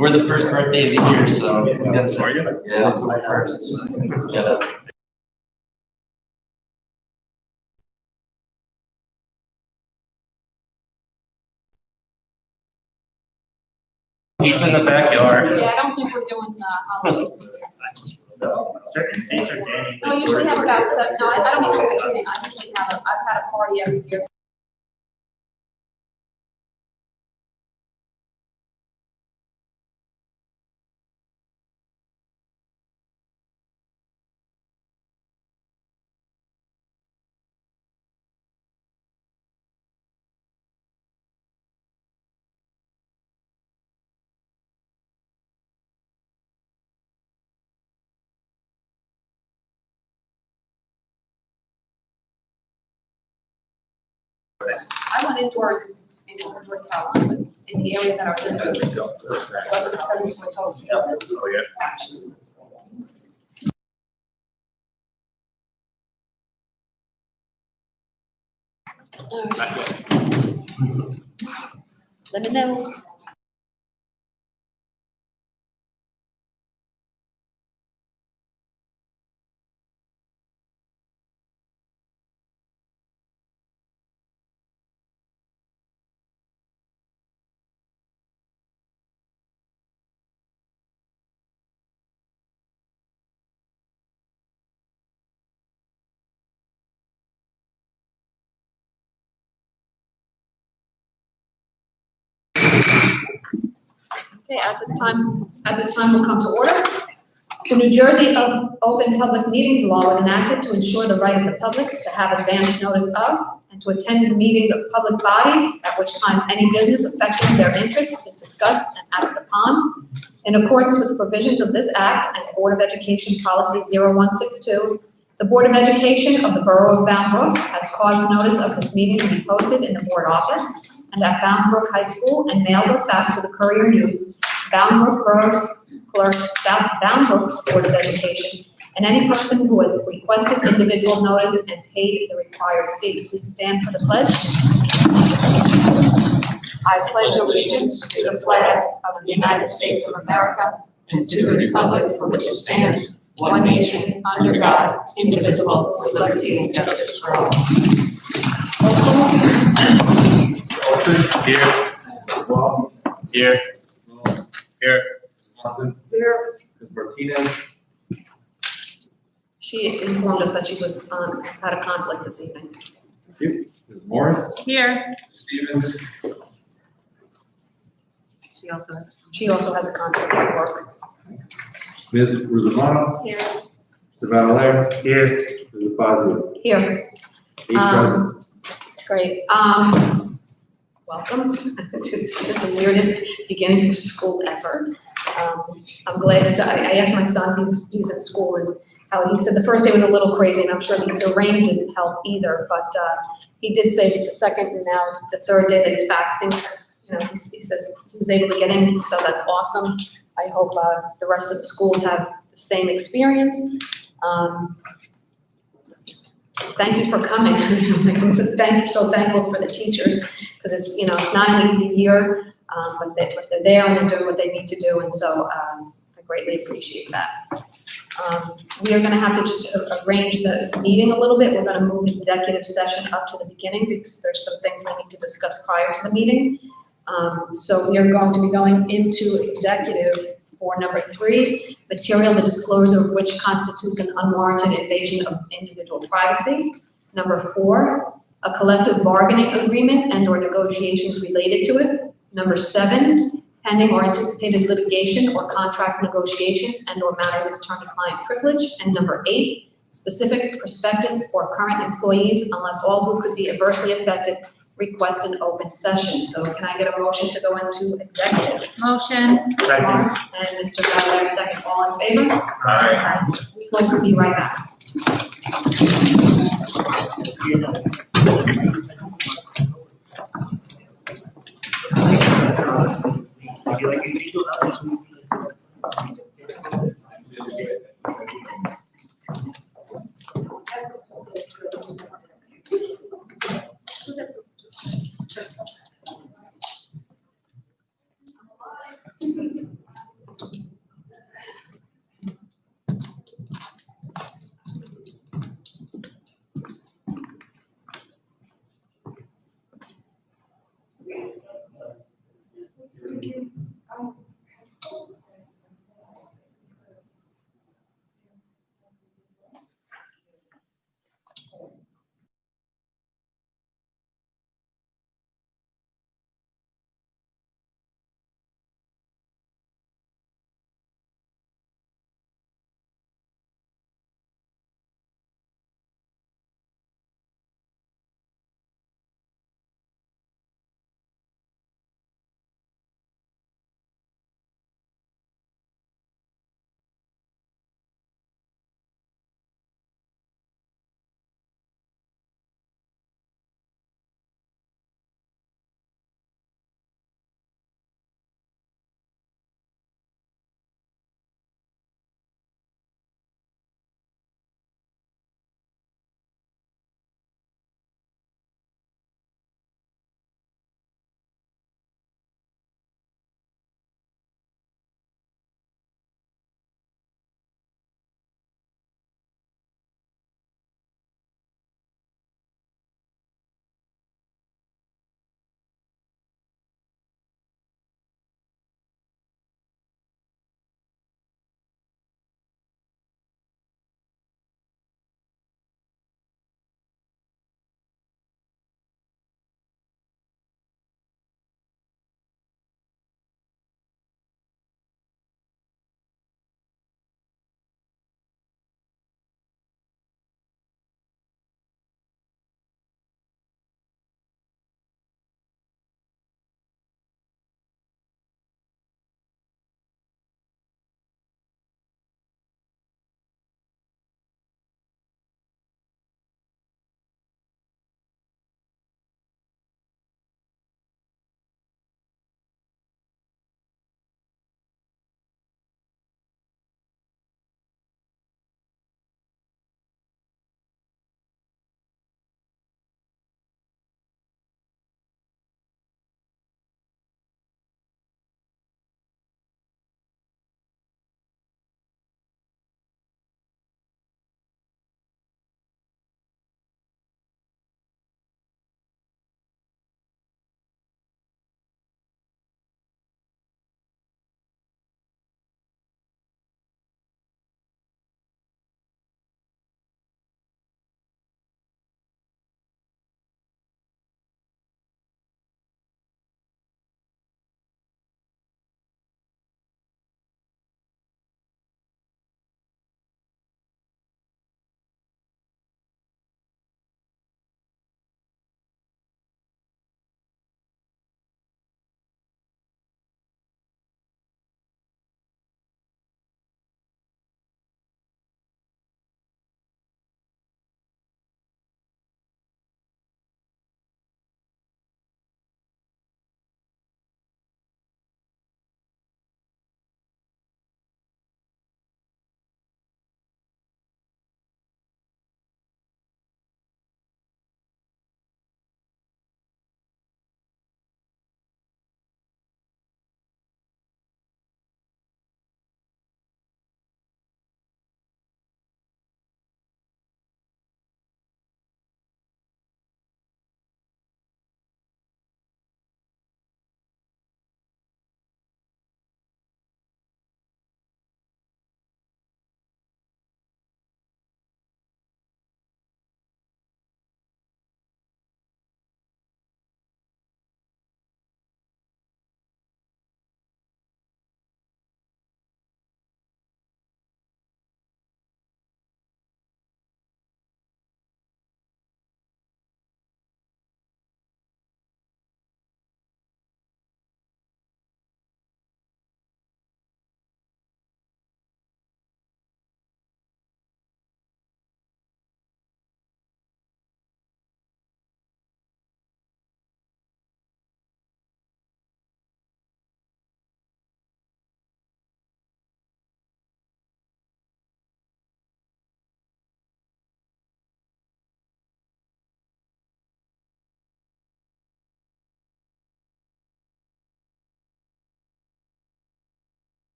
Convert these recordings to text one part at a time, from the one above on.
We're the first birthday of the year, so we gotta Are say, you? yeah, October 1st. Gotta- Pizza in the backyard. Yeah, I don't think we're doing holidays. Certain states are banning. No, we usually have about seven, no, I don't mean trick or treating, I usually I've had a party every year. I went into North Carolina, but in the area that I was in, wasn't 74 total cases. Oh, yeah. Let me know. Okay, at this time we'll come to order. The New Jersey Open Public Meetings Law was enacted to ensure the right of the public to have advance notice of and to attend the meetings of public bodies, at which time any business affecting their interests is discussed and acted upon. In accordance with the provisions of this Act and Board of Education Policy 0162, the Board of Education of the Borough of Bound Brook has caused notice of this meeting to be posted in the board office and at Bound Brook High School and mailed or faxed to the Courier News, Bound Brook Borough Clerk, South Bound Brook Board of Education, and any person who has requested individual notice and paid the required fee. Please stand for the pledge. I pledge allegiance to the flag of the United States of America and to the republic for which it stands, one nation, under God, indivisible, with liberty and justice for all. Here. Here. Here. Johnson, Here. Ms. Martinez, She informed us that she was had a conflict this evening. Ms. Morris, Here. Stevens, She also has a conflict at work. Ms. Rosavano, Here. Mr. Valalaire, Here. Ms. Fazio, Here. 8 present. Great. Welcome to the weirdest beginning of school ever. I'm glad to say, I asked my son, he's in school, and how he said the first day was a little crazy, and I'm sure the rain didn't help either, but he did say that the second and now the third day that he's back, things, he says he was able to get in, so that's awesome. I hope the rest of the schools have the same experience. Thank you for coming. I'm so thankful for the teachers, because it's not an easy year, but they're there and they're doing what they need to do, and so I greatly appreciate that. We are going to have to just arrange the meeting a little bit. We're going to move executive session up to the beginning because there's some things we need to discuss prior to the meeting. So we are going to be going into executive for number 3, material the disclosure of which constitutes an unwarranted invasion of individual privacy. Number 4, a collective bargaining agreement and/or negotiations related to it. Number 7, pending or anticipated litigation or contract negotiations and/or matters of attorney-client privilege. And number 8, specific, prospective, or current employees, unless all who could be adversely affected request an open session. So can I get a motion to go into executive? Motion. Mr. Morris and Mr. Valerier, second. All in favor? Aye. We will be right back.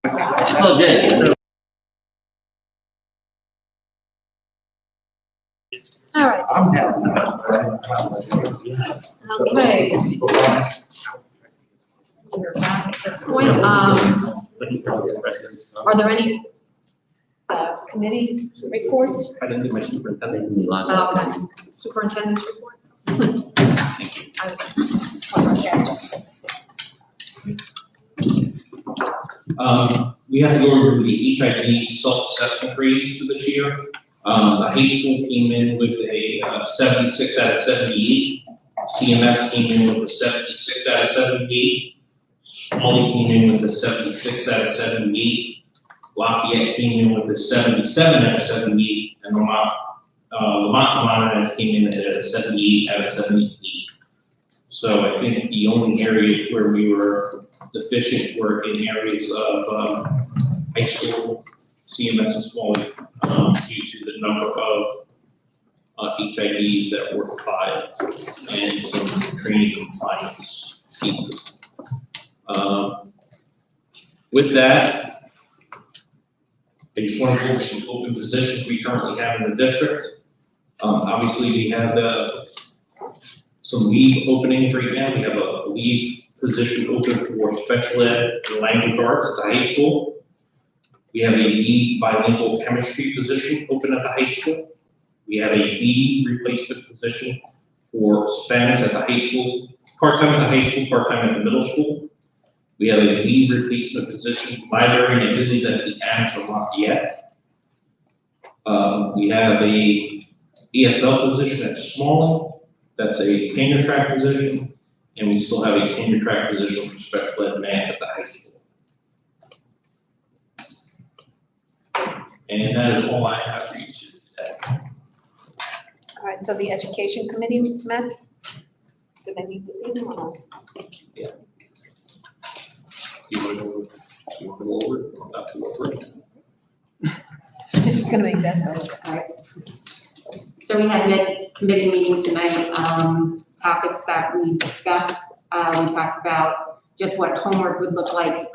Oh, good. So All right, I'm happy. okay. We're back at this point. But he's not the president's. Are there any committee reports? I didn't do my superintendent last. Okay, superintendent's report? We have to go over the HID self-assessment ratings for this year. The high school came in with a 76 out of 78. CMS came in with a 76 out of 78. Smalley came in with a 76 out of 78. Lafayette came in with a 77 out of 78, and Lamont Tomatis came in at a 78 out of 78. So I think the only areas where we were deficient were in areas of high school, CMS and Smalley, due to the number of HIDs that were filed and some training compliance pieces. With that, I just want to go over some open positions we currently have in the district. Obviously, we have some leave openings right now. We have a leave position open for special ed and language arts at the high school. We have a lead bilingual chemistry position open at the high school. We have a lead replacement position for Spanish at the high school, part-time at the high school, part-time at the middle school. We have a lead replacement position, library, and I believe that's the Annex of Lafayette. We have a ESL position at Smalley. That's a tenure track position, and we still have a tenure track position for special ed math at the high school. And that is all I have for you today. All right, so the education committee met? Do they meet this evening or not? You want to go over it? Or not to go over it? I'm just gonna make that vote. Alright. So we had a committee meeting tonight, topics that we discussed. We talked about just what homework would look like,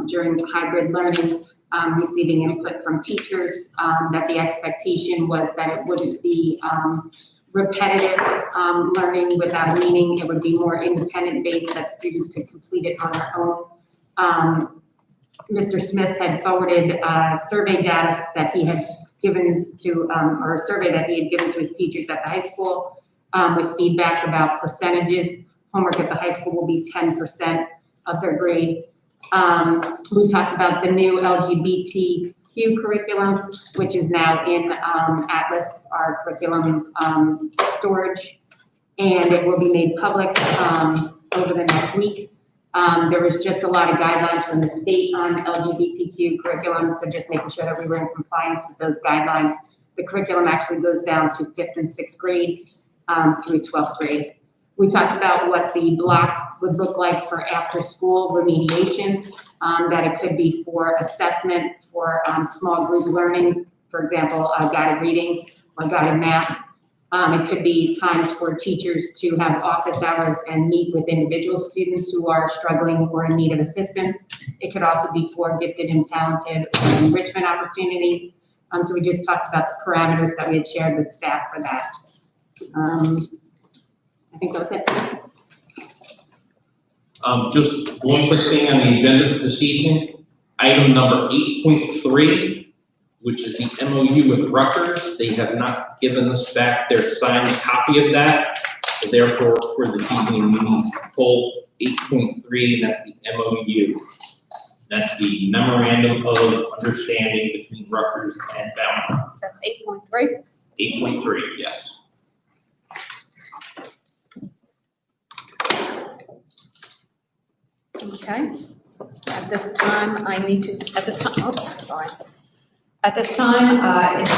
during the hybrid learning, receiving input from teachers, that the expectation was that it wouldn't be, repetitive, learning without meaning. It would be more independent based, that students could complete it on their own. Mr. Smith had forwarded, survey data that he had given to, or a survey that he had given to his teachers at the high school, with feedback about percentages. Homework at the high school will be 10% of their grade. We talked about the new LGBTQ curriculum, which is now in Atlas, our curriculum storage, and it will be made public over the next week. There was just a lot of guidelines from the state on LGBTQ curriculum, so just making sure that we were in compliance with those guidelines. The curriculum actually goes down to 5th and 6th grade through 12th grade. We talked about what the block would look like for after-school remediation, that it could be for assessment, for small group learning, for example, guided reading or guided math. It could be times for teachers to have office hours and meet with individual students who are struggling or in need of assistance. It could also be for gifted and talented enrichment opportunities. So we just talked about the parameters that we had shared with staff for that. I think that was it. Just one quick thing on the agenda for this evening. Item number 8.3, which is the MOU with Rutgers. They have not given us back their signed copy of that. So therefore, for this evening, we need to pull 8.3, and that's the MOU. That's the Memorandum of Understanding between Rutgers and Belmont. That's 8.3. 8.3, yes. Okay. At this time, At this time, it's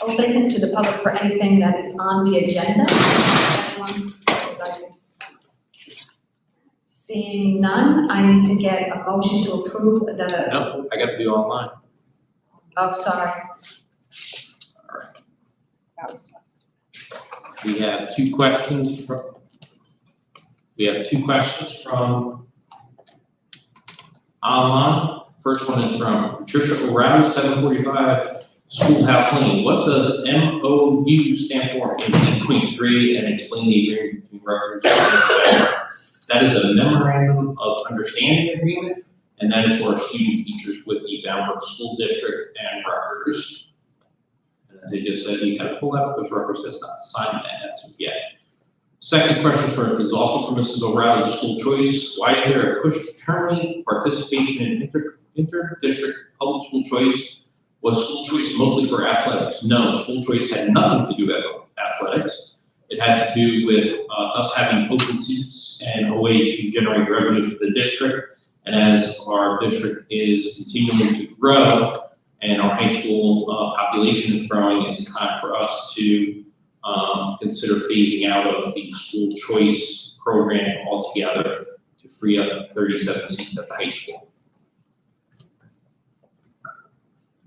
open to the public for anything that is on the agenda. Anyone would like to? Seeing none, I need to get a motion to approve the, No, I gotta do online. oh, sorry. We have two questions from online. First one is from Patricia O'Reilly, 745 Schoolhouse Lane. What does MOU stand for in 8.3 and explain the agreement between Rutgers and Alabama? That is a memorandum of understanding agreement, and that is for our student teachers with the Bound School District and Rutgers. And as I just said, you gotta pull out because Rutgers has not signed that as of yet. Second question is also from Mrs. O'Reilly, school choice. Why is there a push to terminate participation in inter-district public school choice? Was school choice mostly for athletics? No, school choice had nothing to do with athletics. It had to do with us having open seats and a way to generate revenue for the district. And as our district is continuing to grow and our high school population is growing, it's time for us to consider phasing out of the school choice program altogether to free up 37 seats at the high school.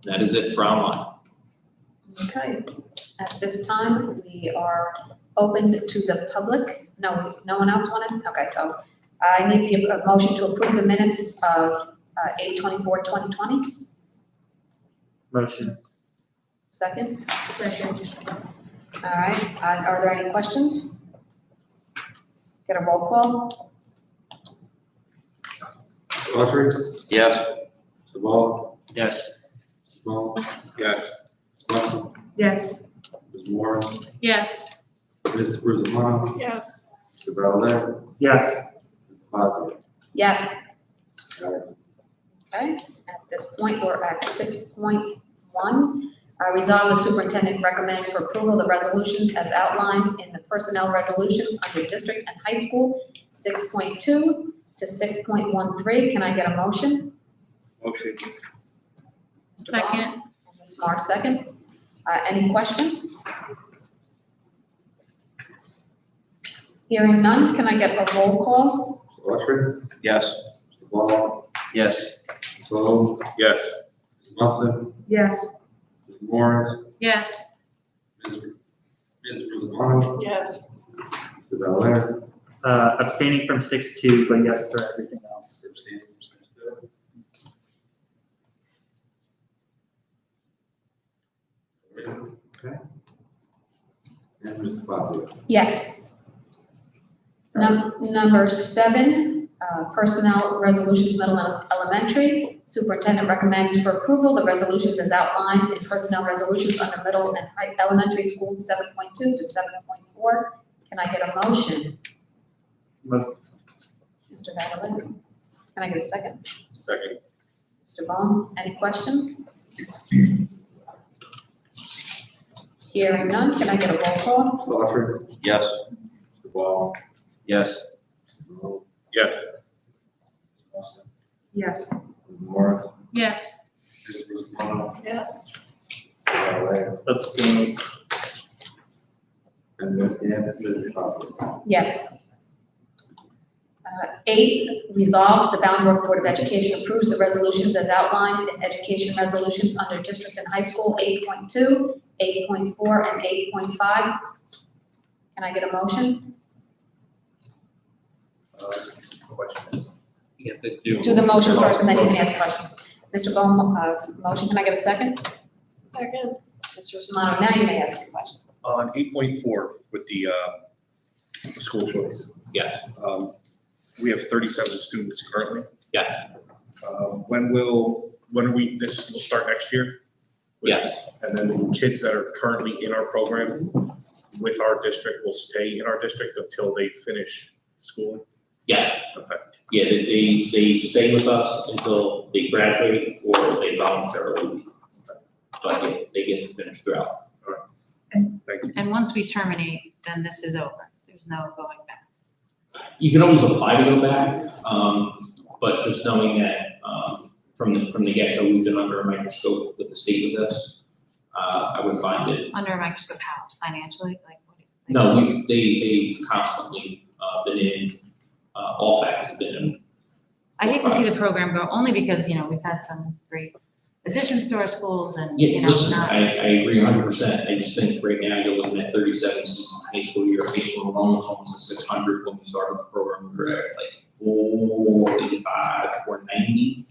That is it for online. Okay, at this time, we are open to the public. No one else wanted? Okay, so I need a motion to approve the minutes of 8/24/2020. Motion. Second? All right, are there any questions? Get a roll call? Mr. Autry? Yes. Mr. Ball? Yes. Mr. Ball? Yes. Ms. Russell? Yes. Ms. Moore? Yes. Ms. Rosamano? Yes. Mr. Valor? Yes. Mr. Fazio? Yes. Carried. Okay, at this point, we're at 6.1. Resolve the superintendent recommends for approval the resolutions as outlined in the personnel resolutions under district and high school, 6.2 to 6.13. Can I get a motion? Motion. Mr. Baum? Second. And Ms. Mar, second. Any questions? Hearing none, can I get a roll call? Mr. Autry? Yes. Mr. Ball? Yes. Mr. Ball? Yes. Ms. Russell? Yes. Ms. Moore? Yes. Ms. Rosamano? Yes. Mr. Valor? Abstaining from 6.2, but yes to everything else. Abstaining from 6-2. Okay. And Mr. Fazio? Yes. Number 7, personnel resolutions, middle and elementary. Superintendent recommends for approval the resolutions as outlined in personnel resolutions under middle and high elementary school 7.2 to 7.4. Can I get a motion? Mo- Mr. Vadalek? Can I get a second? Second. Mr. Baum, any questions? Hearing none, can I get a roll call? Mr. Autry? Yes. Mr. Ball? Yes. Mr. Ball? Yes. Ms. Russell? Yes. Ms. Moore? Yes. Ms. Rosamano? Yes. Mr. Valor? Abstaining. And Mr. Fazio? Yes. 8, resolve the Bound Board of Education approves the resolutions as outlined in education resolutions under district and high school 8.2, 8.4, and 8.5. Can I get a motion? Question. You have to do. Do the motion first and then you can ask questions. Mr. Baum, motion, can I get a second? Second. Mr. Romano, now you may ask your question. On 8.4 with the school choice, Yes, we have 37 students currently. yes, This will start next year? yes, And then the kids that are currently in our program with our district will stay in our district until they finish schooling? yes. Okay. Yeah, they stay with us until they graduate or they voluntarily leave. But they get to finish throughout. Thank you. And once we terminate, then this is over. There's no going back. You can always apply to go back, but just knowing that, from the get-go, we've been under a microscope with the state with this, I would find it. Under a microscope, how? Financially? Like what? No, they've constantly, been in, all factors have been in. I hate to see the program go, only because, we've had some great additions to our schools and, Yeah, listen, not. I agree 100%. I just think right now you're looking at 37 seats in high school year. High school enrollment was almost at 600 when we started the program. We were at like 485, 490.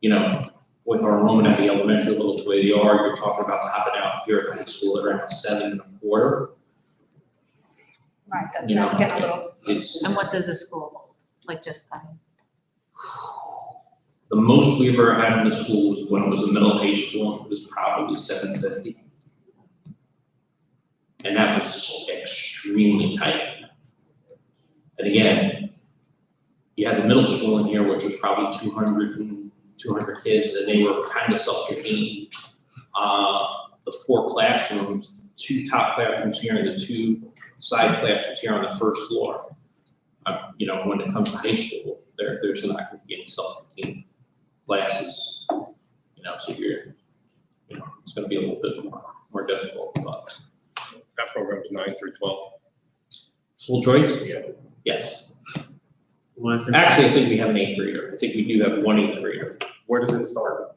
you know, with our enrollment at the elementary level to where they are, you're talking about topping out here at the high school at around 7.25. Right, You know, that's getting a little, it's, And what does the school hold? Like just, the most we ever had in the school was when it was a middle high school, it was probably 750. And that was extremely tight. And again, you had the middle school in here, which was probably 200 kids, and they were kind of self-contained. The 4 classrooms, 2 top classrooms here and the 2 side classrooms here on the first floor. You know, when it comes to high school, there's not going to be any self-contained classes. You know, so you know, it's going to be a little bit more difficult, but. That program is 9 through 12. School choice? Yeah. Yes. Was the. Actually, I think we have an 8th grader. I think we do have one 8th grader. Where does it start?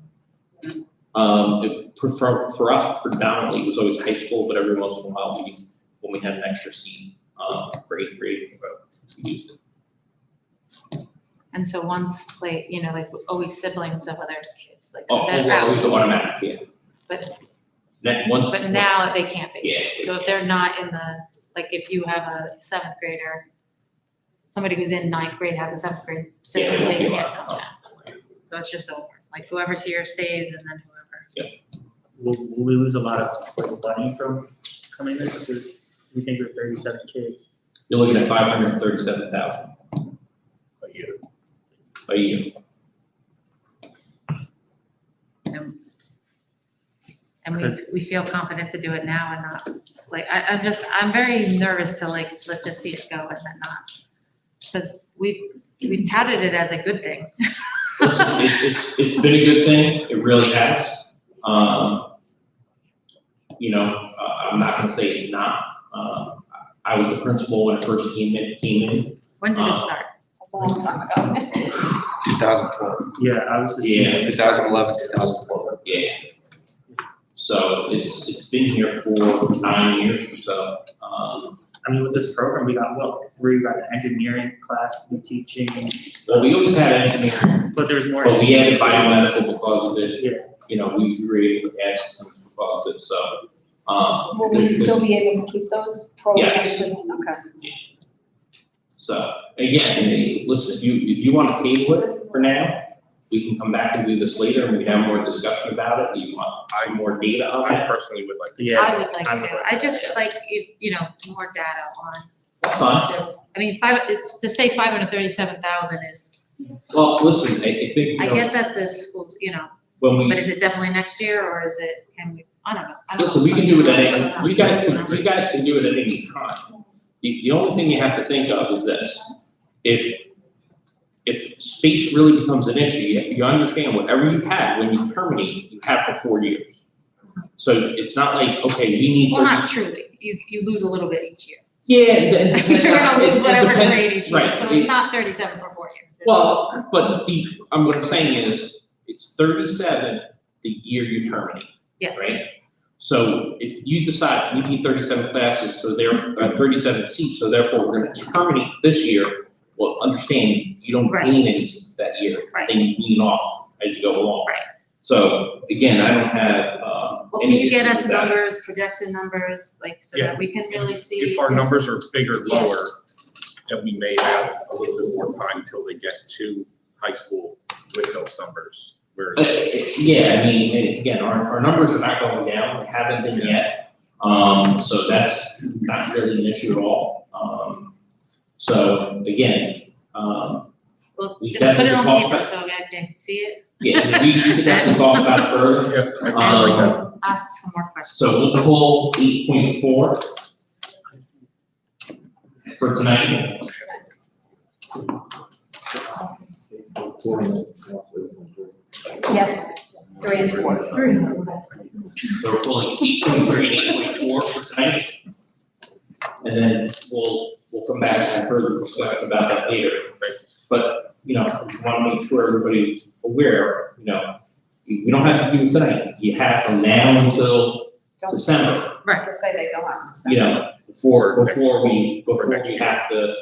For us predominantly, it was always high school, but every once in a while, when we had an extra seat, for 8th grade, we used it. and so once, like, you know, like always siblings of other kids, like. Oh, that well, it was route. automatic, yeah. But, Once. but now they can't be. Yeah. So if they're not in the, like, if you have a 7th grader, somebody who's in 9th grade has a 7th grade sibling, Yeah, they they can't are. come down. So it's just over, like whoever's here stays and then whoever. Will we lose a lot of like money from coming this? Because we think we're 37 kids. You're looking at 537,000 A year. a year. And we feel confident to do it now and not, like, I'm very nervous to like, let's just see it go and then not. Because we've touted it as a good thing. Listen, it's been a good thing. It really has. You know, I'm not gonna say it's not. I was the principal when it first came in. When did it start? a long time ago. 2012. Yeah, I was just. Yeah. 2011, 2012. Yeah. So it's been here for 9 years or so. I mean, with this program, we got an engineering class, we teaching, Well, we always had engineering, but there's more. but we added biomedical because of it. Yeah. You know, we were able to add some because of it, so. Will we still be able to keep those programs Yeah. with, okay. So, again, listen, if you want to table it for now, we can come back and do this later, and we can have more discussion about it. You want more data on I it? personally would like to. Yeah. I would like I would to. like I just like, you know, more data on That's fine. just, I mean, it's to say 537,000 is, Well, listen, I think, you I know, get that the schools, you know, when but we, is it definitely next year or is it, can we, I don't know. listen, we can do it at any, you guys can do it at any time. The only thing you have to think of is this: if space really becomes an issue, you understand whatever you had when you terminate, you have for 4 years. So it's not like, okay, we need. Well, not truly, you lose a little bit each year. Yeah. You're gonna lose whatever grade each year, Right. so it's not 37 for 4 years. It's- Well, but what I'm saying is, it's 37 the year you terminate, Yes. right? So if you decide we need 37 classes, so there are 37 seats, so therefore we're gonna terminate this year, well, understand, you don't Right. gain any seats that year. Right. Then you wean off as you go along. Right. So again, I don't have, Well, can any you get issues us with that. numbers, projection numbers, like, so Yeah. that we can really see? If our numbers are bigger, Yeah. lower, then we may have a little bit more time till they get to high school with those numbers. Where Yeah, I mean, again, our numbers are not going down, they haven't been yet. So that's not really an issue at all. So again, Well, we just put it definitely on talk paper about- so I can see it, yeah, we can definitely talk about it further. Yeah, I like that. ask some more questions. So we'll pull 8.4 for tonight. Yes, 3 and 4. So we're pulling 8.3 and 8.4 for tonight. And then we'll come back and further discuss about that later. But, you know, we want to make sure everybody's aware, you know, we don't have to do it tonight. You have from now until Don't December, say they don't have to say. you know, before we have to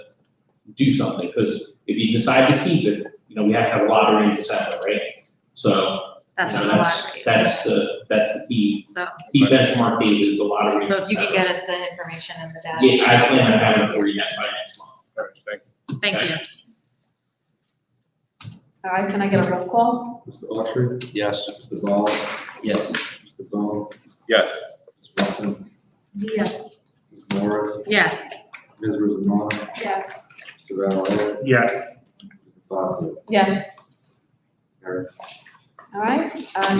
do something. Because if you decide to keep it, you know, we have to have a lottery in December, right? So, That's you what know, the lottery is. that's the key So, benchmark date is the lottery. so if you could get us the information and the data. Yeah, I plan on having it for you by next month. All right, thank you. Thank you. All right, can I get a roll call? Mr. Autry? Yes. Mr. Ball? Yes. Mr. Bone? Yes. Ms. Wilson? Yes. Ms. Morris? Yes. Ms. Rosanna? Yes. Mr. Valor? Yes. Mr. Fazio? Yes. Carried. All right,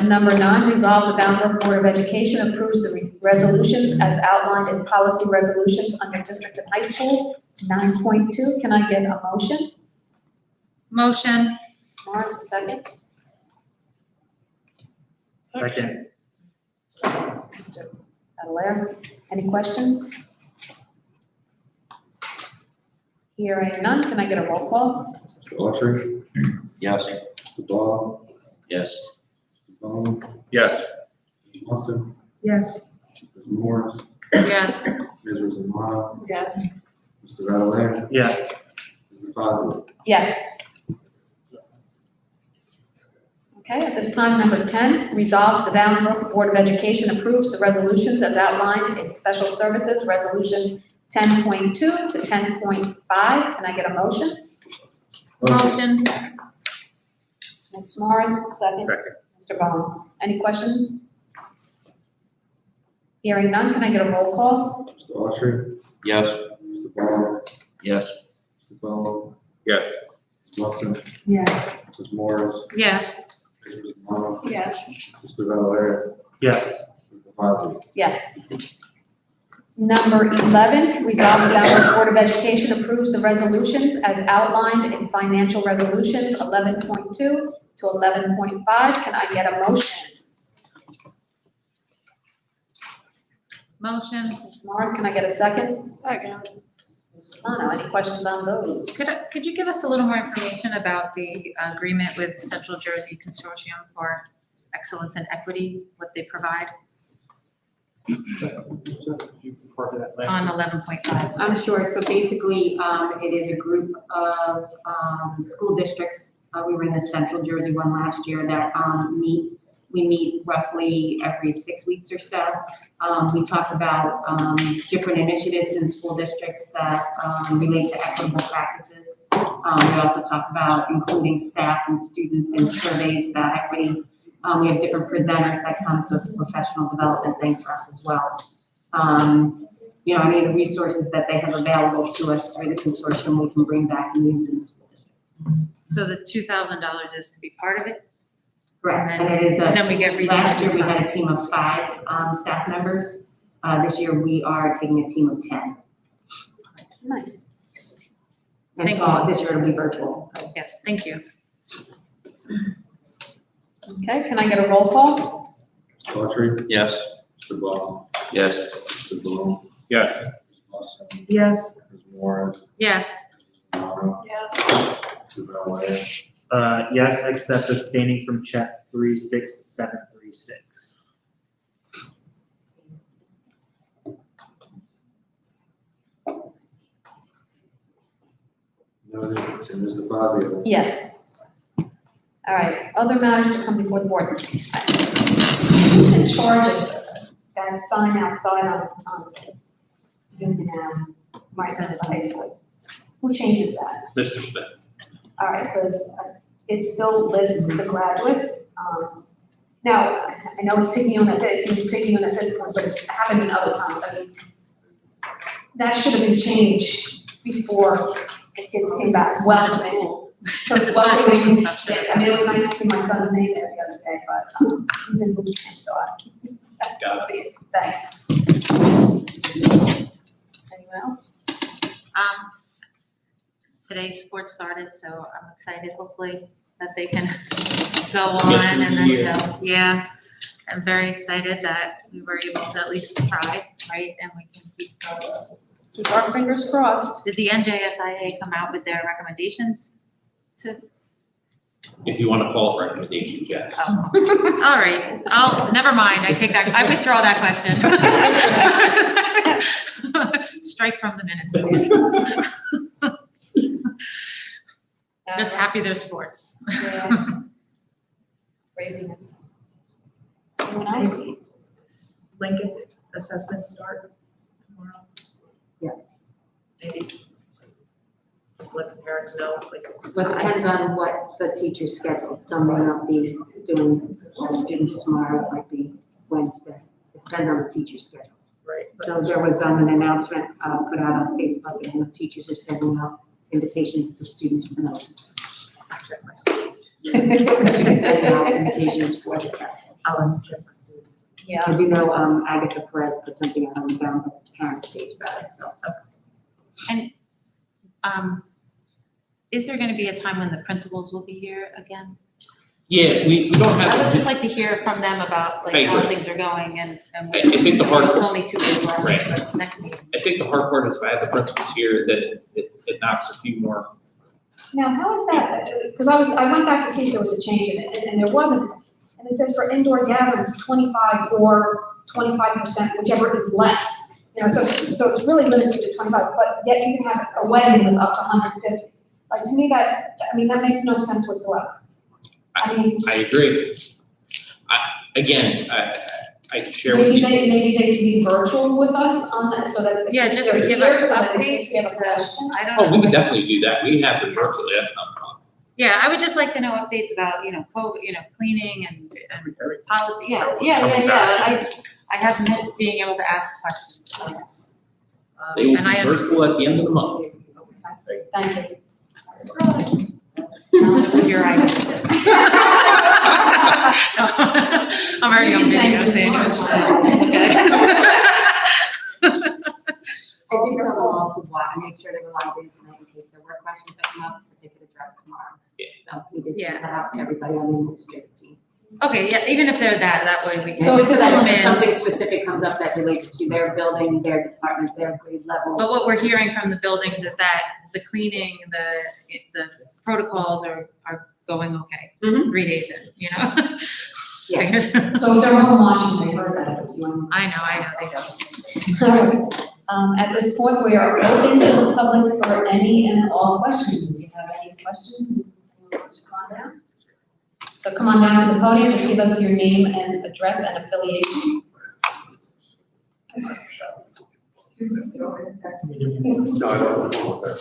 number 9, resolve the Bound Brook Board of Education approves the resolutions as outlined in policy resolutions under district and high school. 9.2, can I get a motion? Motion. Ms. Morris, a second. Second. Mr. Adelaire, any questions? Hearing none, can I get a roll call? Mr. Autry? Yes. Mr. Ball? Yes. Mr. Bone? Yes. Ms. Wilson? Yes. Ms. Morris? Yes. Ms. Rosanna? Yes. Mr. Valor? Yes. Mr. Fazio? Yes. Okay, at this time, number 10, resolved the Bound Brook Board of Education approves the resolutions as outlined in Special Services Resolution 10.2 to 10.5. Can I get a motion? Motion. Ms. Morris, second. Second. Mr. Bone, any questions? Hearing none, can I get a roll call? Mr. Autry? Yes. Mr. Ball? Yes. Mr. Bone? Yes. Ms. Wilson? Yes. Ms. Morris? Yes. Ms. Rosanna? Yes. Mr. Valor? Yes. Mr. Fazio? Yes. Number 11, resolve the Bound Brook Board of Education approves the resolutions as outlined in financial resolutions 11.2 to 11.5. Can I get a motion? Motion. Ms. Morris, can I get a second? Second. Ms. Solano, any questions on those? Could you give us a little more information about the agreement with Central Jersey Consortium for Excellence and Equity, what they provide on 11.5? I'm sure, so basically, it is a group of, school districts, we were in the Central Jersey one last year that, we meet roughly every 6 weeks or so. We talk about, different initiatives in school districts that, relate to equitable practices. We also talk about including staff and students in surveys about equity. We have different presenters that come, so it's a professional development thing for us as well. You know, any of the resources that they have available to us through the consortium, we can bring back and use in the school district. So the $2,000 is to be part of it? Correct, and it is Then we get last year resources we from had a team of 5 staff members. This year we are taking a team of 10. Nice. And Thank so you. this year it'll be virtual. Yes, thank you. Okay, can I get a roll call? Mr. Autry? Yes. Mr. Ball? Yes. Mr. Bone? Yes. Ms. Wilson? Yes. Ms. Morris? Yes. Ms. Rosanna? Yes. Mr. Valor? Yes, except abstaining from check 36736. Noted. And Mr. Fazio? Yes. All right, other matters to come before the board. Who's in charge of that sign outside on Union Ave, right at the high school? Who changes that? Mr. Smith. All right, because it still lists the graduates. Now, I know it's picking on at this, it's picking on at this point, but it's happened in other times. I mean, that should have been changed before the kids came back. Well, School. so, It's well, not I school mean, stuff, sure. I mean, it was nice to see my son's name there the other day, but he's in boot camp, so I Got see it. Thanks. Anyone else? Today's sports started, so I'm excited, hopefully, that they can go on and then go. Yeah, I'm very excited that we were able to at least try, right? And we can keep going. Keep our fingers crossed. Did the NJSIA come out with their recommendations to? If you want to call it recommendations, yes. Oh, all right. Never mind. I take that, I withdraw that question. Strike from the minutes, please. Just happy they're sports. Yeah. Craziness. Anyone else? Lincoln assessment start tomorrow? Yes. Maybe just let the parents know, like. But it depends on what the teacher's schedule. Some may not be doing all students tomorrow, it might be Wednesday. It depends on the teacher's schedule. Right. So there was an announcement put out on Facebook, and the teachers are sending out invitations to students tonight. Should be sending out invitations for the test. I'll check the students. Yeah. I do know Agatha Perez put something out on the parents page about it, so. Is there gonna be a time when the principals will be here again? Yeah, we don't have. I would just like to hear from them about like I how agree. things are going and. I think the hard- It's only 2 days left, Right. but next meeting. I think the hard part is if I have the principals here, that it knocks a few more. Now, how is that? Because I went back to see if there was a change in it, and there wasn't. And it says for indoor gatherings, 25 or 25%, whichever is less. You know, so it's really limited to 25, but yet you can have a wedding with up to 150. Like, to me, that makes no sense whatsoever. I mean, I agree. I share with maybe you. they can be virtual with us on that, so that. Yeah, just they're give here, us so that updates. if you have a question. I don't Oh, we know. could definitely do that. We have them virtually, that's not a problem. Yeah, I would just like to know updates about, COVID, cleaning and policy. Yeah. I have missed being able to ask questions. They will And I be virtual at the end of the month. Thank you. With your items. I'm already on video saying it was So we tell them all to watch, make sure they were logged in tonight in case there were questions that come up that they could address tomorrow. Yeah. So we did Yeah. send that out to everybody on the administrative team. Okay, yeah, even if they're that way we can. So just that put them if in. something specific comes up that relates to their building, their department, their grade level. But what we're hearing from the buildings is that the cleaning, the protocols are going okay. Mhm. 3 days in, Yeah. Fingers- So if they're home watching, they heard that if it's one. I know, they don't. All right. At this point, we are open to the public for any and all questions. If you have any questions, anyone wants to come on down. So come on down to the podium, just give us your name and address and affiliation. No, I don't know.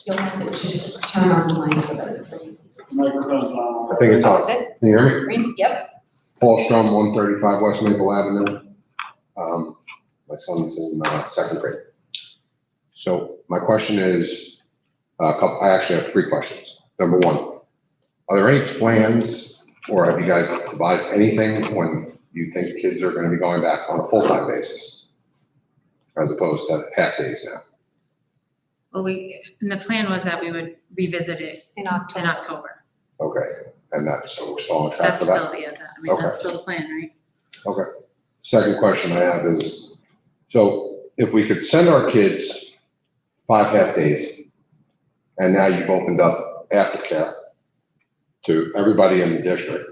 You'll have to just turn on the mic so that it's green. I think it's Oh, on. is it? Can you hear me? Green? Yep. Paul Strum, 135 West Maple Avenue. My son's in second grade. So my question is, I actually have 3 questions. Number 1, are there any plans or have you guys devised anything when you think kids are going to be going back on a full-time basis? As opposed to half days now? Well, and the plan was that we would revisit it In in October. October. Okay, and so we're still on track That's for that? still, Okay. that's still the plan, right? Okay. Second question I have is, so if we could send our kids 5 half days, and now you've opened up aftercare to everybody in the district,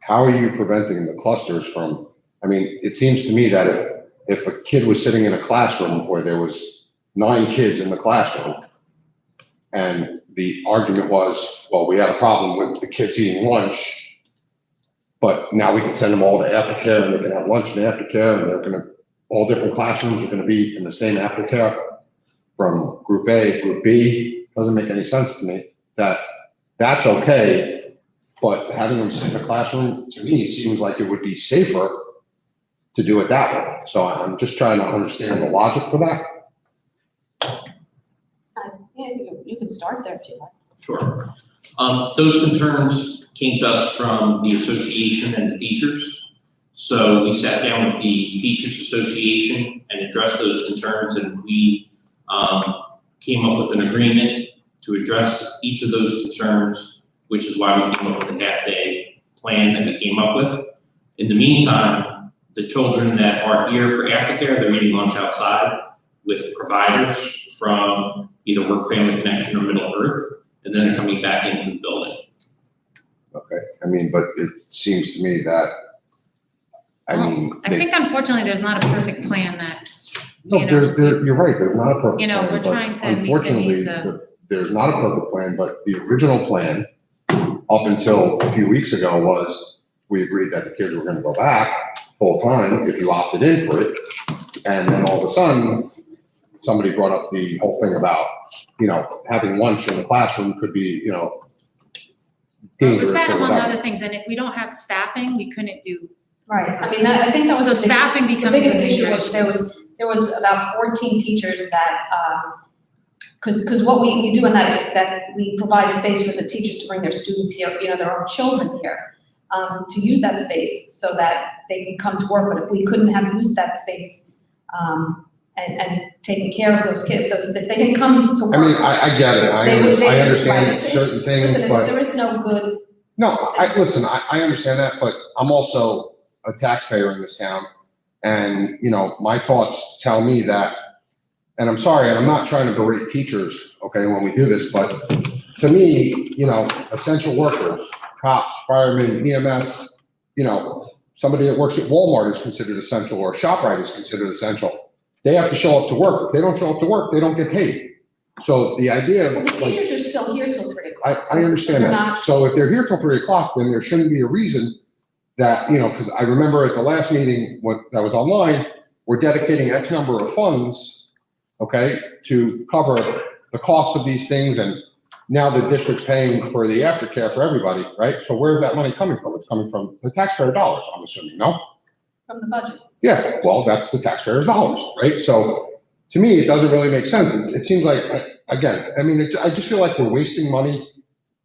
how are you preventing the clusters from, it seems to me that if a kid was sitting in a classroom where there was 9 kids in the classroom, and the argument was, well, we had a problem with the kids eating lunch, but now we can send them all to aftercare and they can have lunch in aftercare and they're gonna, all different classrooms are gonna be in the same aftercare from group A, group B. Doesn't make any sense to me that that's okay, but having them sit in a classroom, to me, seems like it would be safer to do it that way. So I'm just trying to understand the logic for that. Yeah, you can start there if you like. Sure. Those concerns came to us from the association and the teachers. So we sat down with the Teachers Association and addressed those concerns, and we came up with an agreement to address each of those concerns, which is why we came up with a half-day plan that we came up with. In the meantime, the children that are here for aftercare, they're eating lunch outside with providers from either Work Family Connection or Middle Earth, and then they're coming back into the building. Okay, but it seems to me that, I think unfortunately, there's not a perfect plan that, no, you're right, there's not a perfect plan. we're but trying to meet the unfortunately, needs of. there's not a perfect plan, but the original plan up until a few weeks ago was, we agreed that the kids were gonna go back full-time if you opted in for it. And then all of a sudden, somebody brought up the whole thing about, having lunch in the classroom could be, dangerous Was that or among whatever. other things? And if we don't have staffing, we couldn't do. Right, I mean, I think that was So the biggest, staffing the becomes biggest a issue major was there was about 14 teachers that, because what we do in that is that we provide space for the teachers to bring their students here, their own children here, to use that space so that they can come to work, but if we couldn't have used that space, and taken care of those kids, if they didn't come to work. I mean, I get it, I understand Right, certain things, listen, but. there is no good. No, I understand that, but I'm also a taxpayer in this town. And, my thoughts tell me that, and I'm sorry, and I'm not trying to berate teachers, okay, when we do this, but to me, essential workers, cops, firemen, EMS, somebody that works at Walmart is considered essential, or ShopRite is considered essential. They have to show up to work. If they don't show up to work, they don't get paid. So the idea Well, of, the teachers are still here till 3 o'clock. I understand They're that. not- So if they're here till 3 o'clock, then there shouldn't be a reason that, because I remember at the last meeting, that was online, we're dedicating X number of funds, okay, to cover the costs of these things, and now the district's paying for the aftercare for everybody, right? So where's that money coming from? It's coming from the taxpayer dollars, I'm assuming, no? From the budget. Yeah, well, that's the taxpayers' dollars, right? So to me, it doesn't really make sense. It seems like, again, I just feel like we're wasting money,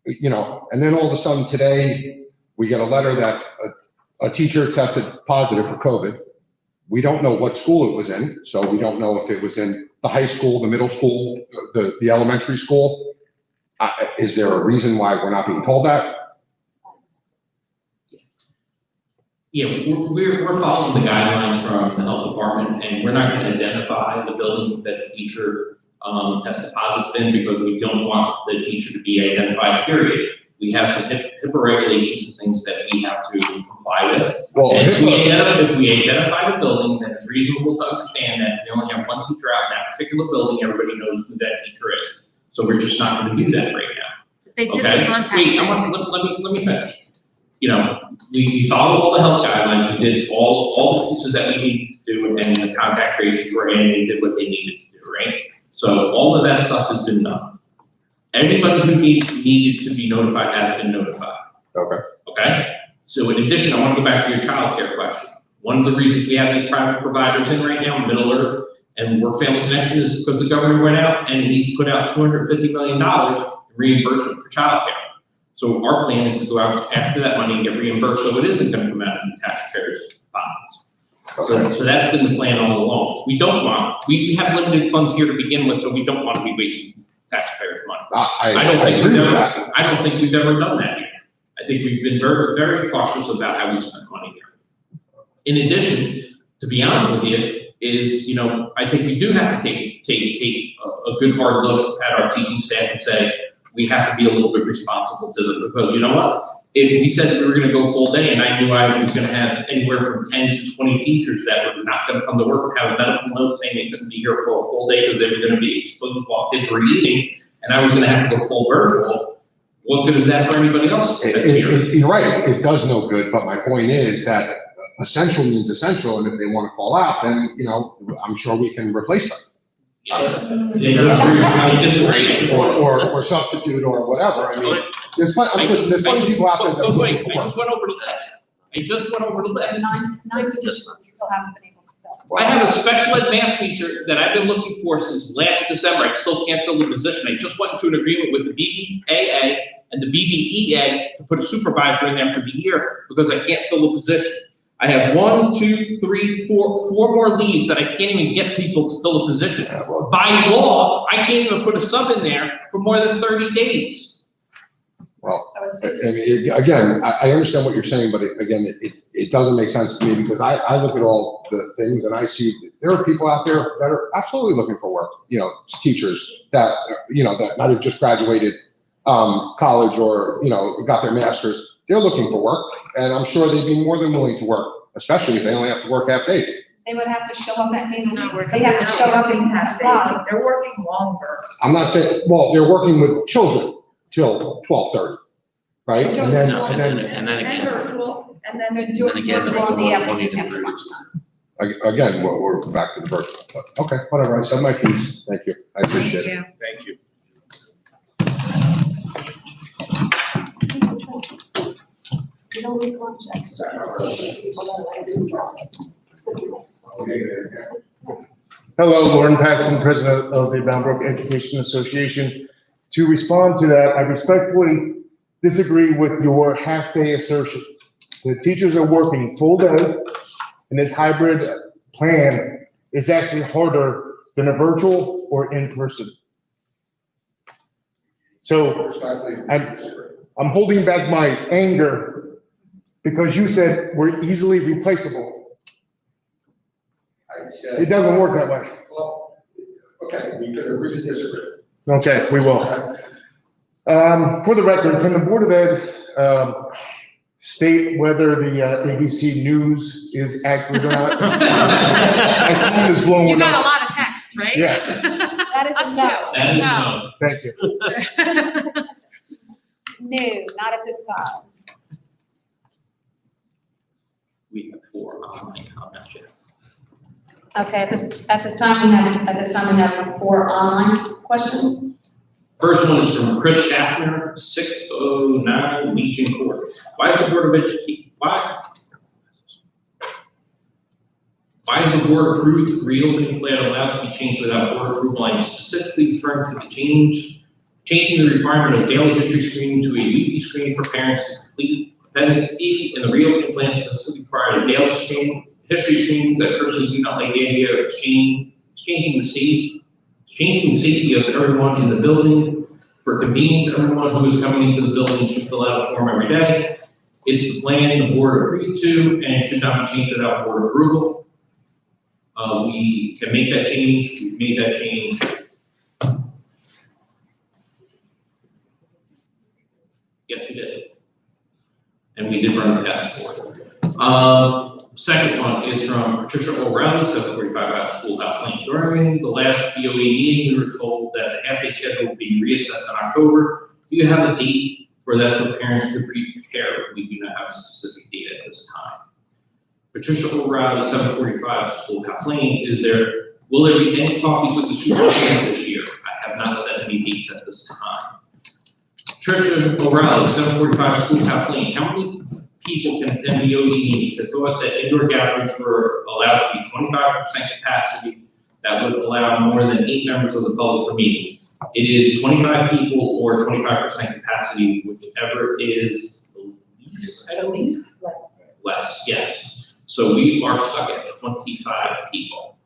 and then all of a sudden today, we get a letter that a teacher tested positive for COVID. We don't know what school it was in, so we don't know if it was in the high school, the middle school, the elementary school. Is there a reason why we're not being told that? Yeah, we're following the guidelines from the health department, and we're not gonna identify the building that the teacher, tested positive in, because we don't want the teacher to be identified, period. We have some HIPAA regulations and things that we have to comply with. Well, And if HIPAA, we identify the building, then it's reasonable to understand that if we only have one teacher out in that particular building, everybody knows who that teacher is. So we're just not gonna do that right now. They did Okay? the contact Wait, tracing. let me finish. We followed all the health guidelines, we did all the pieces that we needed to do, and the contact tracers were in, they did what they needed to do, right? So all of that stuff has been done. Everybody who needed to be notified has been notified. okay. Okay? So in addition, I want to go back to your childcare question. One of the reasons we have these private providers in right now, Middle Earth and Work Family Connection, is because the governor went out and he's put out $250 million in reimbursement for childcare. So our plan is to go out after that money and get reimbursed, so it isn't gonna come out of the taxpayers' funds. So that's been the plan all along. We don't want, we have limited funds here to begin with, so we don't want to be wasting taxpayers' money. I I don't think agree we've with ever, that. I don't think we've ever done that here. I think we've been very, very cautious about how we spend money here. In addition, to be honest with you, is, I think we do have to take a good hard look at our teaching staff and say, we have to be a little bit responsible to them, because you know what? If we said that we were gonna go full day and I knew I was gonna have anywhere from 10 to 20 teachers that were not gonna come to work and have a medical note saying they couldn't be here for a full day because they were gonna be exposed while kids were eating, and I was gonna have to go full virtual, what good is that for anybody else that's here? You're right, it does no good, but my point is that essential means essential, and if they want to call out, then, I'm sure we can replace them. I disagree. Or substitute or whatever, I mean, there's plenty of people out there that. But are wait, looking I for just went over the list. I just went over the list. Nine positions we still haven't been able to fill. work. I have a special ed math teacher that I've been looking for since last December. I still can't fill the position. I just went into an agreement with the BBAA and the BBEA to put a supervisor in there for the year because I can't fill the position. I have 4 more leaves that I can't even get people to fill a position. Yeah, well, By law, I can't even put a sub in there for more than 30 days. Well, So it's, I mean, again, I understand what you're saying, but it doesn't make sense to me because I look at all the things and I see there are people out there that are absolutely looking for work, teachers that, that might have just graduated college or, got their master's. They're looking for work, and I'm sure they'd be more than willing to work, especially if they only have to work half days. they would have to show up at maybe, No, we're they have to show up and apply. They're working longer. I'm not saying, well, they're working with children till 12:30, right? And then, No, and then, and then again, virtual, and then they're doing And again, virtual in the 20 afternoon to after 30. lunchtime. again, we're back to the virtual, but, okay, whatever, I said my piece, thank you, I appreciate it. Thank you. You don't need lunch, Hello, Lauren Paxton, President of the Bound Brook Education Association. To respond to that, I respectfully disagree with your half-day assertion. The teachers are working full day, and this hybrid plan is actually harder than a virtual or in-person. So I'm holding back my anger because you said we're easily replaceable. I said- It doesn't work that way. Well, okay, we could agree to disagree. Okay, we will. For the record, can the Board of Ed state whether the ABC News is accurate or not? My phone is blowing You got a up. lot of texts, right? Yeah. That is Us a too. no. That is No. Thank you. No, not at this time. We have 4 online comments yet. Okay, at this time, we have 4 online questions. First one is from Chris Schaffner, 609 Legion Court. Why is the Board of Education, why is the board approved reopening plan allowed to be changed without board approval? I'm specifically referring to the changing the requirement of daily history screening to a UP screening for parents to complete Appendix E in the reopening plan specifically require a daily history screenings that personally do not like the idea of changing the safety of everyone in the building. For convenience, everyone who is coming into the building should fill out a form every day. It's the plan the board agreed to, and it should not be changed without board approval. We can make that change. We've made that change. Yes, we did. And we did run the test for it. Second one is from Patricia O'Reilly, 745 out Schoolhouse Lane. During the last BOE meeting, we were told that the half-day schedule will be reassessed in October. Do you have a date for that so parents could prepare? We do not have a specific date at this time. Patricia O'Reilly, 745 Schoolhouse Lane, will there be any coffees with the superintendent this year? I have not set any dates at this time. Patricia O'Reilly, 745 Schoolhouse Lane, how many people can attend the OE meetings? I thought that indoor gatherings were allowed to be 25% capacity. That would allow more than 8 members of the public for meetings. It is 25 people or 25% capacity, whichever is the least, At least. less, yes. So we are stuck at 25 people.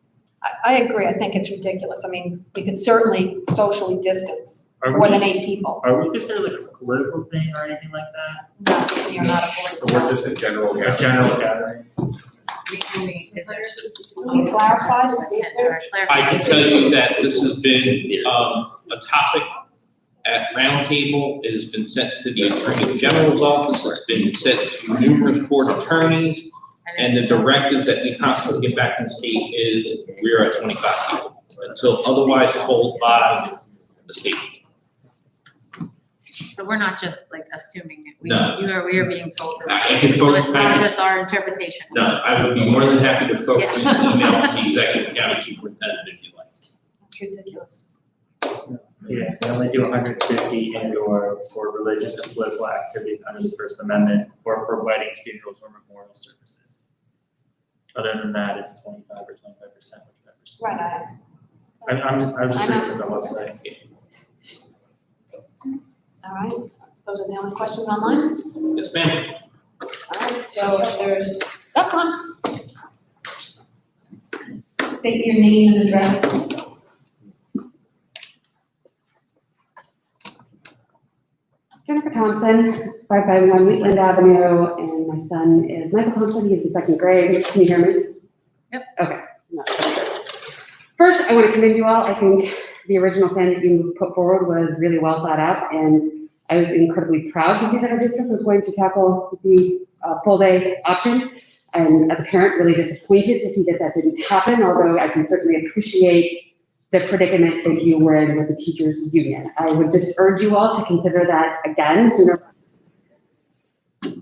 I agree. I think it's ridiculous. I mean, we could certainly socially distance Are more than we, 8 people. are we considered like a political thing or anything like that? No, you're not a So board. we're just a general. A general gathering? Can Can you clarify to see if there's? I can tell you that this has been a topic at roundtable. It has been sent to the Attorney General's office. It's been sent to numerous court attorneys. And the directives that we constantly get back from the state is we're at 25 people until otherwise told by the state. So we're not just like assuming it. No. We are being told this. I can So vote it's not back. just our interpretation. No, I would be more than happy to forward an Yeah. email to the executive county superintendent if you like. That's ridiculous. Yeah, they only do 150 indoor for religious and political activities under the First Amendment or for weddings, funerals, or memorial services. Other than that, it's 25 or 25%, whichever. Right, I'm just I know. reading from the website. all right. Those are the only questions online? Yes, ma'am. All right, so if there's, oh, come on. State your name and address. Jennifer Thompson, 551 Wheatland Avenue, and my son is Michael Thompson, he's in 2nd grade. Can you hear me? Yep. Okay. No, first, I want to commend you all. I think the original plan that you put forward was really well thought out, and I was incredibly proud to see that our district was going to tackle the full day option. And as a parent, really disappointed to see that that didn't happen, although I can certainly appreciate the predicament that you were in with the teachers union. I would just urge you all to consider that again sooner.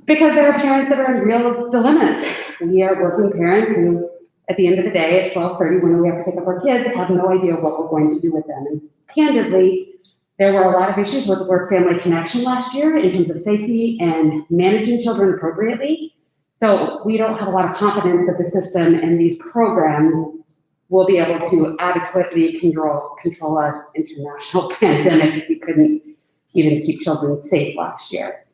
Because there are parents that are in real dilemmas. We are working parents who, at the end of the day, at 12:30, when we have to pick up our kids, have no idea what we're going to do with them. And candidly, there were a lot of issues with work-family connection last year in terms of safety and managing children appropriately. So we don't have a lot of confidence that the system and these programs will be able to adequately control an international pandemic if we couldn't even keep children safe last year.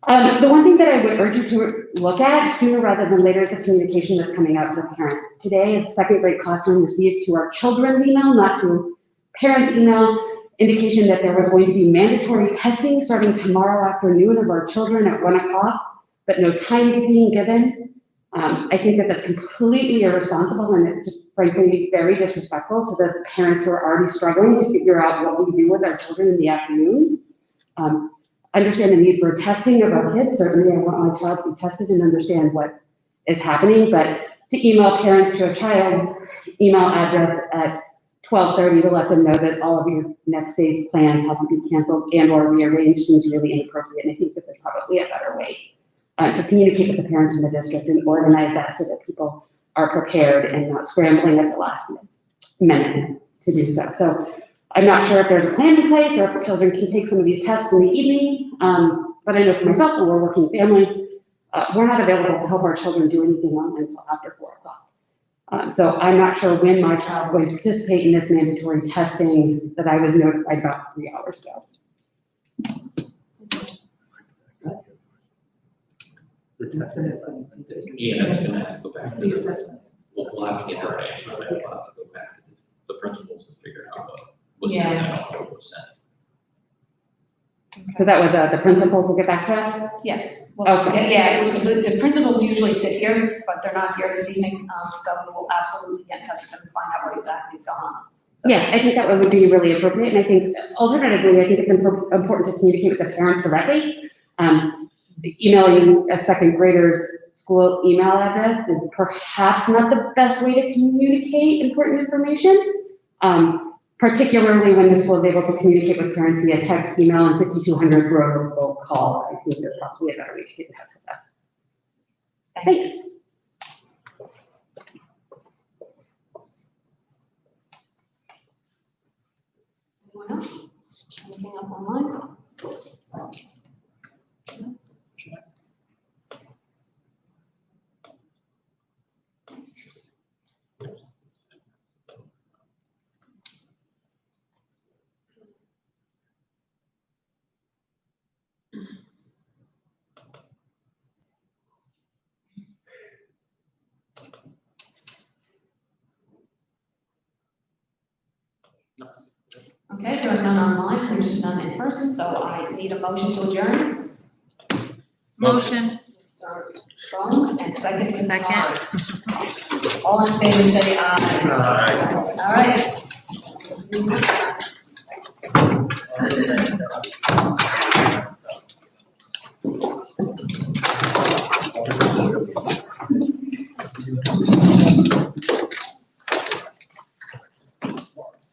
The one thing that I would urge you to look at sooner rather than later is the communication that's coming out to the parents. Today, a second grade classroom received to our children's email, not to parents' email, indication that there was going to be mandatory testing starting tomorrow afternoon of our children at 1 o'clock, but no times being given. I think that that's completely irresponsible and it's just frankly very disrespectful to the parents who are already struggling to figure out what we do with our children in the afternoon. Understand the need for testing of our kids. Certainly I want my child to be tested and understand what is happening, but to email parents to a child's email address at 12:30 to let them know that all of your next day's plans have to be canceled and or rearranged seems really inappropriate. And I think that there's probably a better way to communicate with the parents in the district and organize that so that people are prepared and not scrambling at the last minute to do so. So I'm not sure if there's a plan in place or if children can take some of these tests in the evening, but I know for myself, when we're a working family, we're not available to help our children do anything until after 4 o'clock. So I'm not sure when my child is going to participate in this mandatory testing that I was notified about 3 hours ago. The testing. Yeah, it's gonna have to go back to The the, assessment. we'll have to get her in, we'll have to go back to the principals and figure out what's Yeah. that, what was that. So that was the principals will get back to us? Yes. Well, Okay. yeah, the principals usually sit here, but they're not here this evening, so we'll absolutely get in touch with them and find out what exactly is going on. So- Yeah, I think that would be really appropriate, and I think alternatively, I think it's important to communicate with the parents directly. Emailing a second grader's school email address is perhaps not the best way to communicate important information, particularly when the school is able to communicate with parents via text, email, and 5200 row call. I think there's probably a better way to get in touch with us. Thanks. Anyone else? Anything else online? Okay, there are none online, there's none in person, so I need a motion to adjourn. Motion. Mr. Strong, and second, Ms. Second. Morris. All in favor, say aye. Aye. All right.